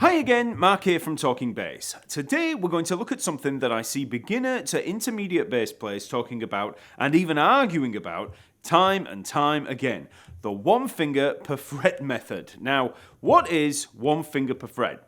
Hi again, Mark here from Talking Bass. Today we're going to look at something that I see beginner to intermediate bass players talking about and even arguing about time and time again. The one finger per fret method. Now, what is one finger per fret?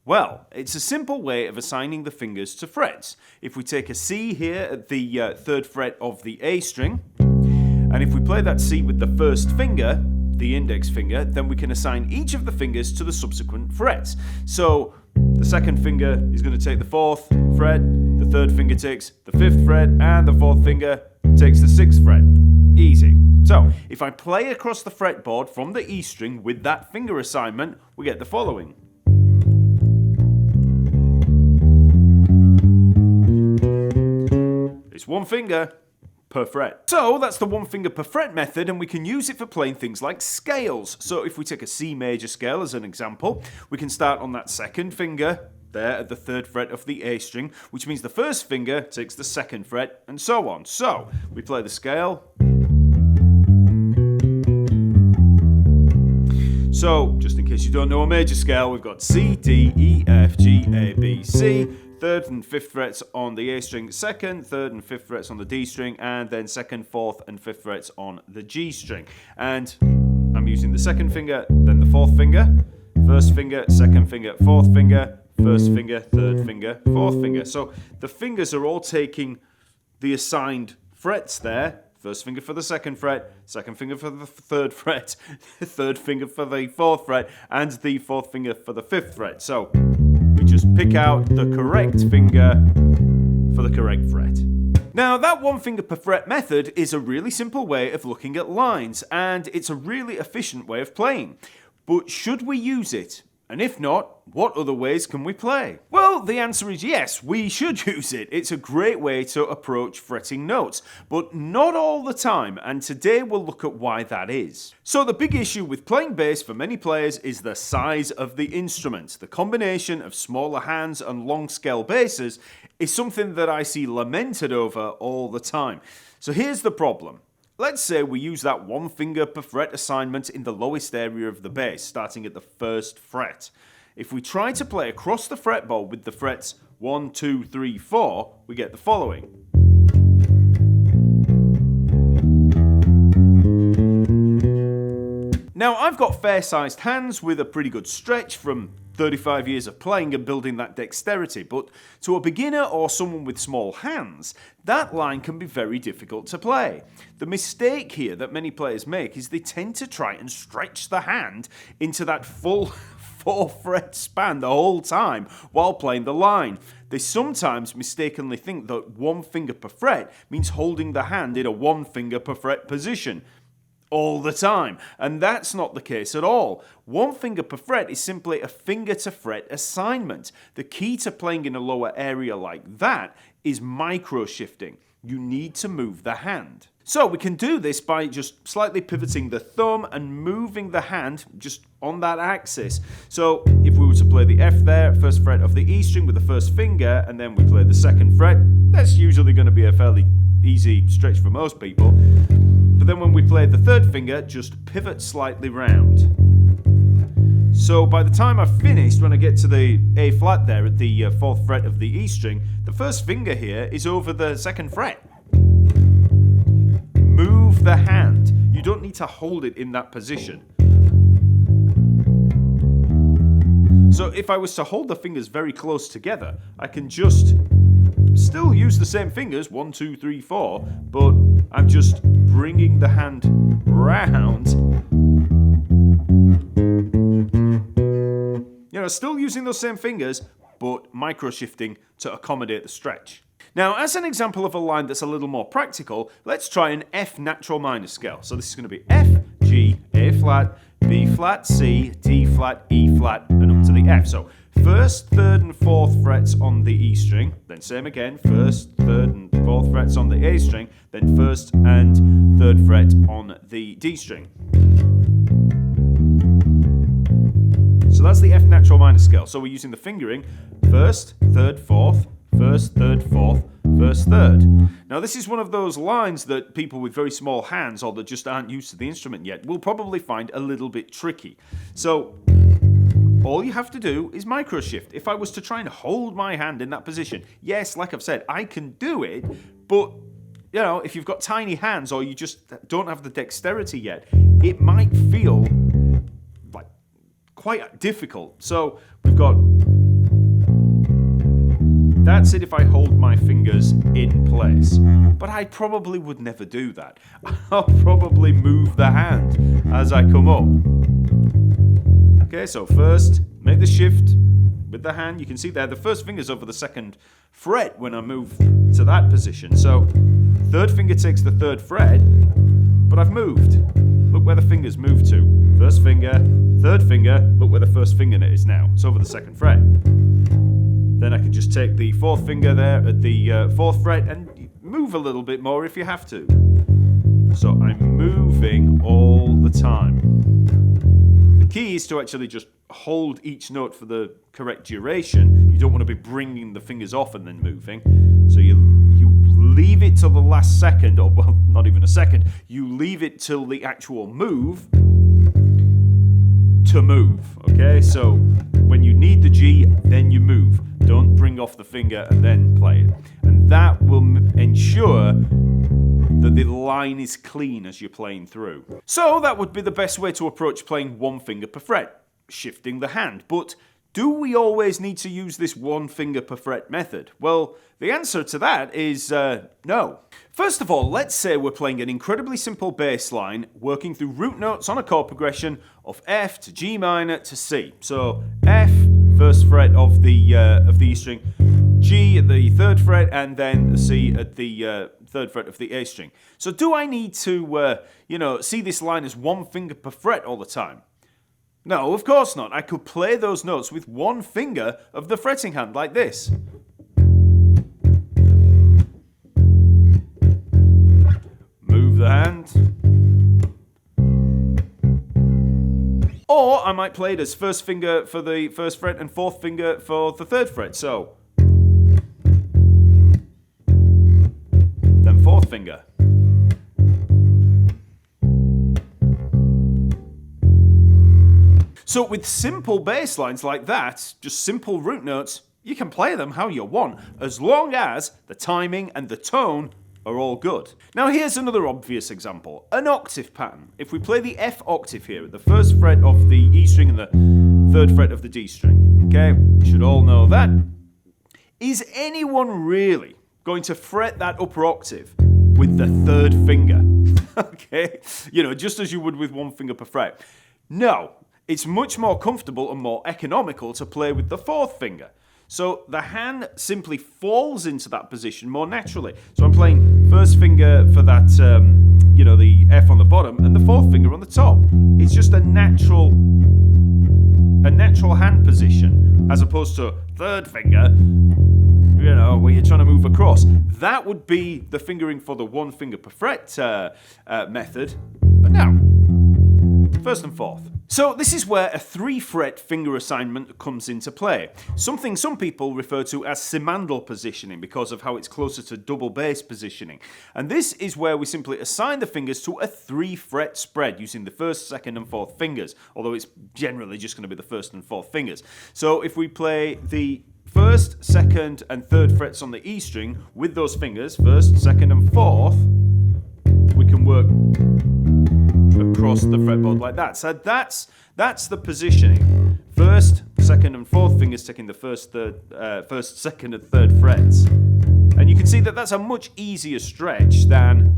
Well, it's a simple way of assigning the fingers to frets. If we take a C here at the third fret of the A string, and if we play that C with the first finger, the index finger, then we can assign each of the fingers to the subsequent frets. So the second finger is going to take the fourth fret, the third finger takes the fifth fret, and the fourth finger takes the sixth fret. Easy. So if I play across the fretboard from the E string with that finger assignment, we get the following. It's one finger per fret. So that's the one finger per fret method, and we can use it for playing things like scales. So if we take a C major scale as an example, we can start on that second finger there at the third fret of the A string, which means the first finger takes the second fret, and so on. So we play the scale. So just in case you don't know a major scale, we've got C, D, E, F, G, A, B, C. Third and fifth frets on the A string, second, third and fifth frets on the D string, and then second, fourth and fifth frets on the G string. And I'm using the second finger, then the fourth finger, first finger, second finger, fourth finger, first finger, third finger, fourth finger. So the fingers are all taking the assigned frets there. First finger for the second fret, second finger for the third fret, third finger for the fourth fret, and the fourth finger for the fifth fret. So we just pick out the correct finger for the correct fret. Now, that one finger per fret method is a really simple way of looking at lines, and it's a really efficient way of playing. But should we use it? And if not, what other ways can we play? Well, the answer is yes, we should use it. It's a great way to approach fretting notes, but not all the time, and today we'll look at why that is. So the big issue with playing bass for many players is the size of the instrument. The combination of smaller hands and long scale basses is something that I see lamented over all the time. So here's the problem. Let's say we use that one finger per fret assignment in the lowest area of the bass, starting at the first fret. If we try to play across the fretboard with the frets 1, 2, 3, 4, we get the following. Now, I've got fair-sized hands with a pretty good stretch from 35 years of playing and building that dexterity, but to a beginner or someone with small hands, that line can be very difficult to play. The mistake here that many players make is they tend to try and stretch the hand into that full 4-fret span the whole time while playing the line. They sometimes mistakenly think that one finger per fret means holding the hand in a one finger per fret position all the time, and that's not the case at all. One finger per fret is simply a finger to fret assignment. The key to playing in a lower area like that is micro shifting. You need to move the hand. So we can do this by just slightly pivoting the thumb and moving the hand just on that axis. So if we were to play the F there, first fret of the E string with the first finger, and then we play the second fret, that's usually going to be a fairly easy stretch for most people. But then when we play the third finger, just pivot slightly round. So by the time I've finished, when I get to the A flat there at the fourth fret of the E string, the first finger here is over the second fret. Move the hand. You don't need to hold it in that position. So if I was to hold the fingers very close together, I can just still use the same fingers, 1, 2, 3, 4, but I'm just bringing the hand round. You know, still using those same fingers, but micro shifting to accommodate the stretch. Now, as an example of a line that's a little more practical, let's try an F natural minor scale. So this is going to be F, G, A flat, B flat, C, D flat, E flat, and up to the F. So first, third, and fourth frets on the E string, then same again, first, third, and fourth frets on the A string, then first and third fret on the D string. So that's the F natural minor scale. So we're using the fingering first, third, fourth, first, third, fourth, first, third. Now this is one of those lines that people with very small hands or that just aren't used to the instrument yet will probably find a little bit tricky. So all you have to do is micro shift. If I was to try and hold my hand in that position, yes, like I've said, I can do it, but you know, if you've got tiny hands or you just don't have the dexterity yet, it might feel like quite difficult. So we've got, that's it if I hold my fingers in place. But I probably would never do that. I'll probably move the hand as I come up. Okay, so first, make the shift with the hand. You can see there, the first finger's over the second fret when I move to that position. So, third finger takes the third fret, but I've moved. Look where the fingers move to. First finger, third finger, look where the first fingernet is now. It's over the second fret. Then I can just take the fourth finger there at the fourth fret and move a little bit more if you have to. So I'm moving all the time. The key is to actually just hold each note for the correct duration. You don't want to be bringing the fingers off and then moving. So you leave it till the last second, or well, not even a second. You leave it till the actual move to move, okay? So when you need the G, then you move. Don't bring off the finger and then play it. And that will ensure that the line is clean as you're playing through. So that would be the best way to approach playing one finger per fret, shifting the hand. But do we always need to use this one finger per fret method? Well, the answer to that is no. First of all, let's say we're playing an incredibly simple bass line, working through root notes on a chord progression of F to G minor to C. So F, first fret of the E string, G at the third fret, and then C at the third fret of the A string. So do I need to, see this line as one finger per fret all the time? No, of course not. I could play those notes with one finger of the fretting hand like this. Move the hand. Or I might play it as first finger for the first fret and fourth finger for the third fret. So, then fourth finger. So with simple bass lines like that, just simple root notes, you can play them how you want, as long as the timing and the tone are all good. Now here's another obvious example, an octave pattern. If we play the F octave here at the first fret of the E string and the third fret of the D string, okay, you should all know that. Is anyone really going to fret that upper octave with the third finger? Okay, just as you would with one finger per fret. No. It's much more comfortable and more economical to play with the fourth finger. So the hand simply falls into that position more naturally. So I'm playing first finger for that, the F on the bottom and the fourth finger on the top. It's just a natural hand position as opposed to third finger, where you're trying to move across. That would be the fingering for the one finger per fret method. But now, first and fourth. So this is where a 3-fret finger assignment comes into play. Something some people refer to as semandal positioning because of how it's closer to double bass positioning. And this is where we simply assign the fingers to a 3-fret spread using the first, second and fourth fingers, although it's generally just going to be the first and fourth fingers. So if we play the first, second and third frets on the E string with those fingers, first, second and fourth, we can work across the fretboard like that. So that's the positioning. First, second, and fourth fingers taking the first, second, and third frets. And you can see that that's a much easier stretch than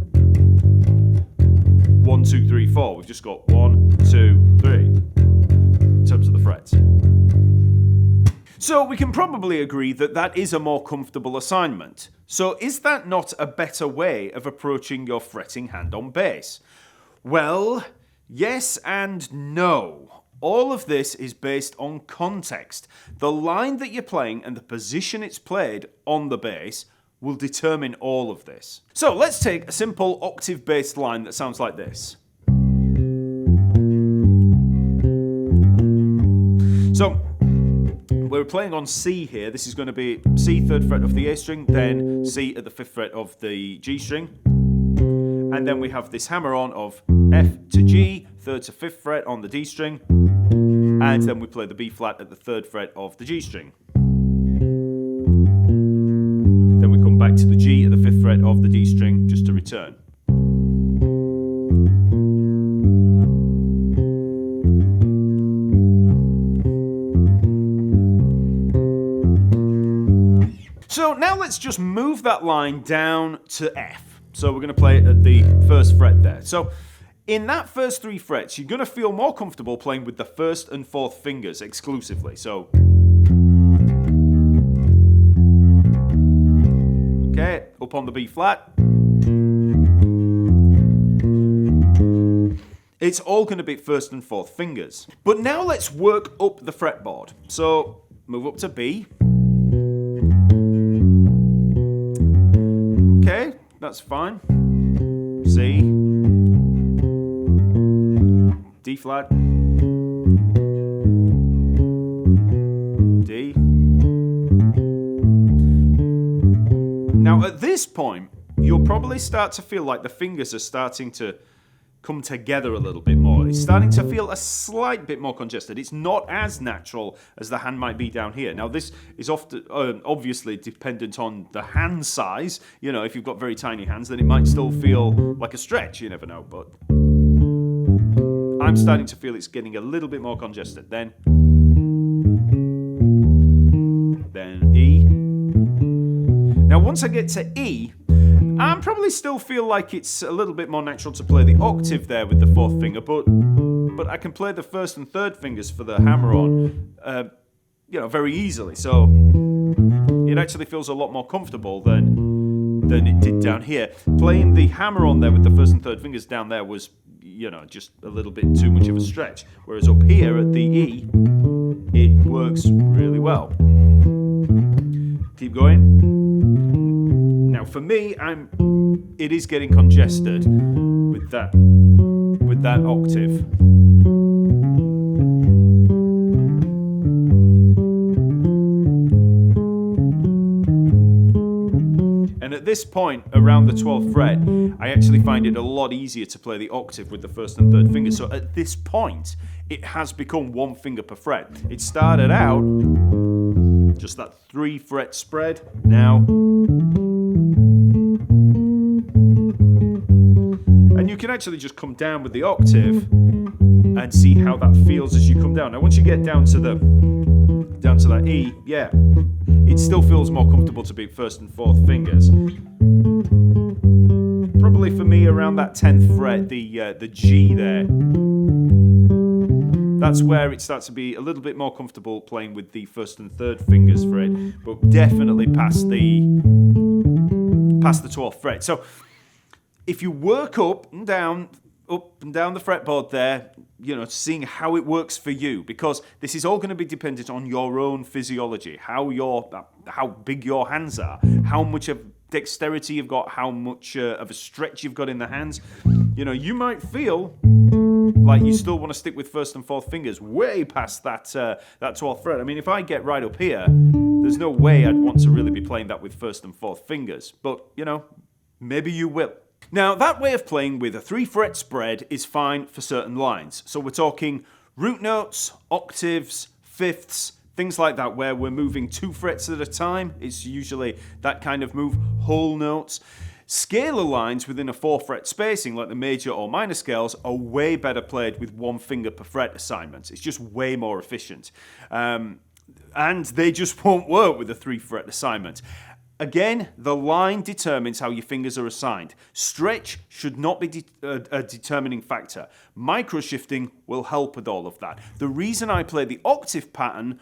1, 2, 3, 4. We've just got 1, 2, 3 in terms of the frets. So we can probably agree that that is a more comfortable assignment. So is that not a better way of approaching your fretting hand on bass? Well, yes and no. All of this is based on context. The line that you're playing and the position it's played on the bass will determine all of this. So let's take a simple octave-based line that sounds like this. So we're playing on C here. This is going to be C, 3rd fret of the A string, then C at the 5th fret of the G string. And then we have this hammer on of F to G, 3rd to 5th fret on the D string, and then we play the B flat at the 3rd fret of the G string. Then we come back to the G at the 5th fret of the D string just to return. So now let's just move that line down to F. So we're going to play it at the 1st fret there. So in that first 3 frets, you're going to feel more comfortable playing with the 1st and 4th fingers exclusively. So, okay, up on the B flat. It's all going to be 1st and 4th fingers. But now let's work up the fretboard. So move up to B. Okay, that's fine. C, D flat, D. Now at this point, you'll probably start to feel like the fingers are starting to come together a little bit more. It's starting to feel a slight bit more congested. It's not as natural as the hand might be down here. Now this is often obviously dependent on the hand size. You know, if you've got very tiny hands, then it might still feel like a stretch. You never know, but I'm starting to feel it's getting a little bit more congested. Then E. Now once I get to E, I probably still feel like it's a little bit more natural to play the octave there with the 4th finger, but I can play the 1st and 3rd fingers for the hammer-on, very easily. So it actually feels a lot more comfortable than it did down here. Playing the hammer-on there with the 1st and 3rd fingers down there was, just a little bit too much of a stretch. Whereas up here at the E, it works really well. Keep going. Now for me, it is getting congested with that octave. And at this point, around the 12th fret, I actually find it a lot easier to play the octave with the 1st and 3rd fingers. So at this point, it has become 1 finger per fret. It started out just that 3 fret spread. Now, and you can actually just come down with the octave and see how that feels as you come down. Now, once you get down to that E, yeah, it still feels more comfortable to be 1st and 4th fingers. Probably for me around that 10th fret, the G there. That's where it starts to be a little bit more comfortable playing with the 1st and 3rd fingers for it, but definitely past the 12th fret. So if you work up and down the fretboard there, seeing how it works for you, because this is all going to be dependent on your own physiology, how big your hands are, how much of dexterity you've got, how much of a stretch you've got in the hands. You might feel like you still want to stick with 1st and 4th fingers way past that 12th fret. I mean, if I get right up here, there's no way I'd want to really be playing that with 1st and 4th fingers. But, maybe you will. Now, that way of playing with a 3 fret spread is fine for certain lines. So we're talking root notes, octaves, fifths, things like that, where we're moving 2 frets at a time. It's usually that kind of move, whole notes. Scalar lines within a 4 fret spacing, like the major or minor scales, are way better played with 1 finger per fret assignments. It's just way more efficient. And they just won't work with a 3 fret assignment. Again, the line determines how your fingers are assigned. Stretch should not be a determining factor. Micro-shifting will help with all of that. The reason I play the octave pattern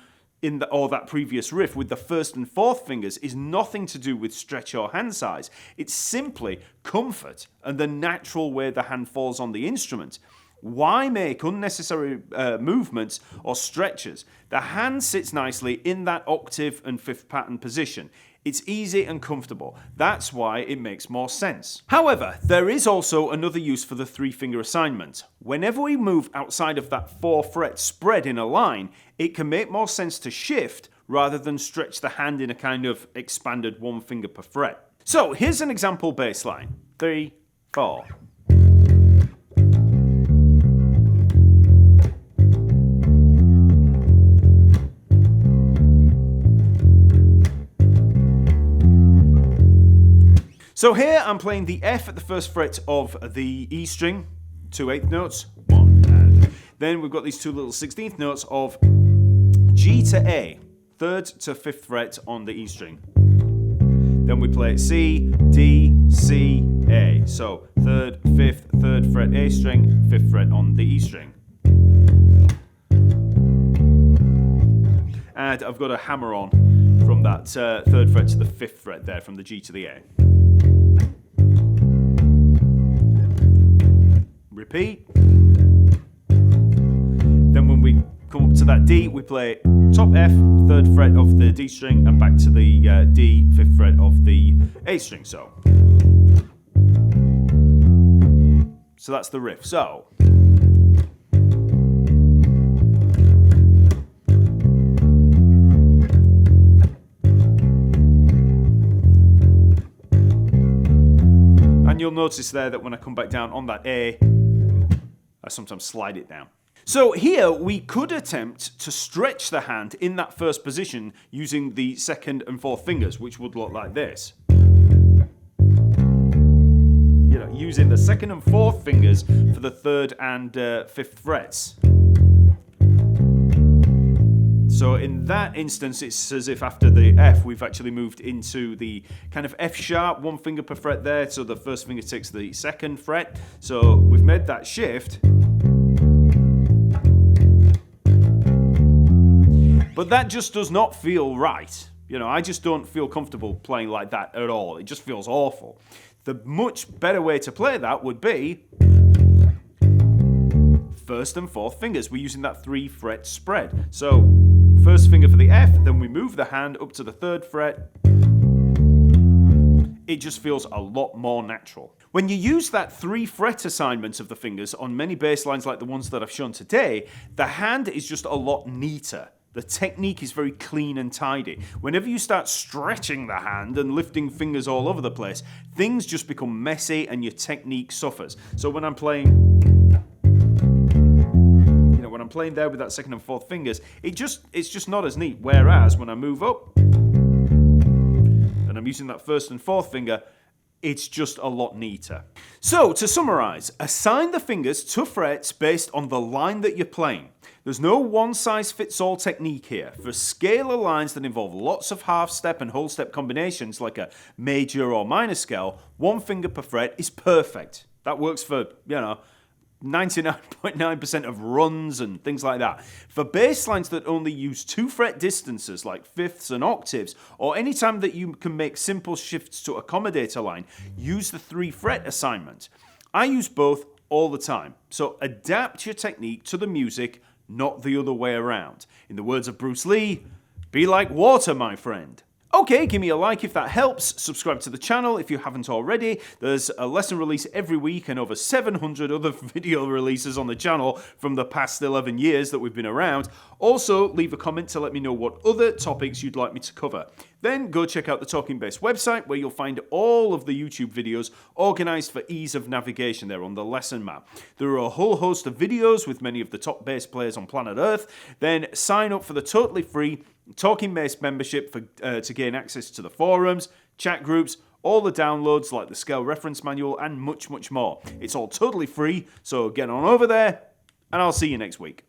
or that previous riff with the 1st and 4th fingers is nothing to do with stretch or hand size. It's simply comfort and the natural way the hand falls on the instrument. Why make unnecessary movements or stretches? The hand sits nicely in that octave and 5th pattern position. It's easy and comfortable. That's why it makes more sense. However, there is also another use for the 3-finger assignment. Whenever we move outside of that 4 fret spread in a line, it can make more sense to shift rather than stretch the hand in a kind of expanded 1 finger per fret. So here's an example bass line. 3, 4. So here I'm playing the F at the first fret of the E string, 2 eighth notes, 1, and then we've got these two little 16th notes of G to A, 3rd to 5th fret on the E string. Then we play C, D, C, A. So 3rd, 5th, 3rd fret A string, 5th fret on the E string. And I've got a hammer on from that 3rd fret to the 5th fret there, from the G to the A. Repeat. Then when we come up to that D, we play top F, 3rd fret of the D string, and back to the D, 5th fret of the A string. So that's the riff. So. And you'll notice there that when I come back down on that A, I sometimes slide it down. So here we could attempt to stretch the hand in that first position using the 2nd and 4th fingers, which would look like this. You know, using the 2nd and 4th fingers for the 3rd and 5th frets. So in that instance, it's as if after the F, we've actually moved into the kind of F sharp, 1 finger per fret there. So the first finger takes the 2nd fret. So we've made that shift. But that just does not feel right. You know, I just don't feel comfortable playing like that at all. It just feels awful. The much better way to play that would be 1st and 4th fingers. We're using that 3 fret spread. So 1st finger for the F, then we move the hand up to the 3rd fret. It just feels a lot more natural. When you use that 3 fret assignment of the fingers on many bass lines like the ones that I've shown today, the hand is just a lot neater. The technique is very clean and tidy. Whenever you start stretching the hand and lifting fingers all over the place, things just become messy and your technique suffers. So when I'm playing, when I'm playing there with that 2nd and 4th fingers, it's just not as neat. Whereas when I move up and I'm using that 1st and 4th finger, it's just a lot neater. So to summarize, assign the fingers to frets based on the line that you're playing. There's no one-size-fits-all technique here. For scalar lines that involve lots of half-step and whole-step combinations, like a major or minor scale, 1 finger per fret is perfect. That works for, 99.9% of runs and things like that. For bass lines that only use 2 fret distances, like fifths and octaves, or any time that you can make simple shifts to accommodate a line, use the 3 fret assignment. I use both all the time. So adapt your technique to the music, not the other way around. In the words of Bruce Lee, be like water, my friend. Okay, give me a like if that helps. Subscribe to the channel if you haven't already. There's a lesson release every week and over 700 other video releases on the channel from the past 11 years that we've been around. Also, leave a comment to let me know what other topics you'd like me to cover. Then go check out the TalkingBass website where you'll find all of the YouTube videos organized for ease of navigation there on the lesson map. There are a whole host of videos with many of the top bass players on planet Earth. Then sign up for the totally free TalkingBass membership to gain access to the forums, chat groups, all the downloads like the scale reference manual and much, much more. It's all totally free, so get on over there and I'll see you next week.